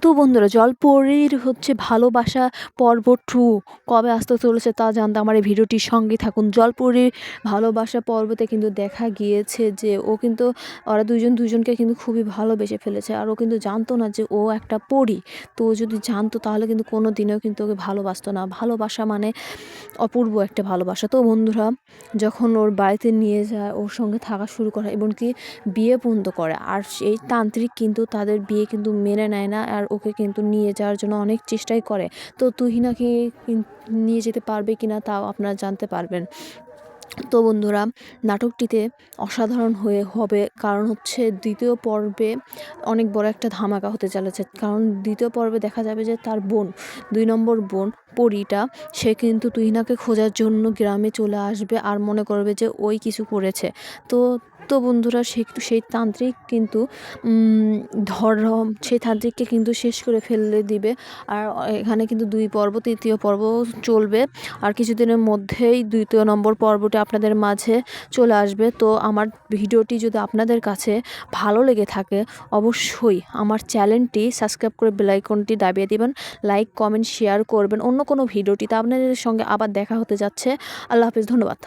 তো বন্ধুরা, জলপরীর হচ্ছে ভালোবাসা পর্ব 2 কবে আসতে চলেছে তা জানতে আমার এই ভিডিওটির সঙ্গে থাকুন। জলপরীর ভালোবাসা পর্বতে কিন্তু দেখা গিয়েছে যে ওরা দুজনকে কিন্তু খুবই ভালোবেসে ফেলেছে। আর ও কিন্তু জানতো না যে ও একটা পরী। তো ও যদি জানতো তাহলে কিন্তু কোনো দিনেও কিন্তু ওকে ভালোবাসতো না। ভালোবাসা মানে অপূর্ব একটা ভালোবাসা। তো বন্ধুরা, যখন ওর বাড়িতে নিয়ে যায়, ওর সঙ্গে থাকা শুরু করে, এমনকি বিয়ে পর্যন্ত করে। আর সেই তান্ত্রিক কিন্তু তাদের বিয়ে কিন্তু মেনে নেয় না, আর ওকে কিন্তু নিয়ে যাওয়ার জন্য অনেক চেষ্টাই করে। তো তুহিনাকে নিয়ে যেতে পারবে কিনা তাও আপনারা জানতে পারবেন। তো বন্ধুরা, নাটকটিতে অসাধারণ হবে, কারণ হচ্ছে দ্বিতীয় পর্বে অনেক বড় একটা ধামাকা হতে চলেছে। কারণ দ্বিতীয় পর্বে দেখা যাবে যে তার বোন, 2 নম্বর বোন পরীটা, সে কিন্তু তুহিনাকে খোঁজার জন্য গ্রামে চলে আসবে আর মনে করবে যে ওই কিছু করেছে। তো তো বন্ধুরা, সেই তান্ত্রিক কিন্তু সেই তান্ত্রিককে কিন্তু শেষ করে ফেলে দিবে। আর এখানে কিন্তু 2 পর্ব, তৃতীয় পর্ব চলবে। আর কিছুদিনের মধ্যেই 2 নম্বর পর্বটি আপনাদের মাঝে চলে আসবে। তো আমার ভিডিওটি যদি আপনাদের কাছে ভালো লেগে থাকে, অবশ্যই আমার চ্যানেলটি সাবস্ক্রাইব করে বেল আইকনটি দাবিয়ে দিবেন। লাইক, কমেন্ট, শেয়ার করবেন। অন্য কোনো ভিডিওটিতে আপনাদের সঙ্গে আবার দেখা হতে যাচ্ছে। আল্লাহ হাফেজ, ধন্যবাদ।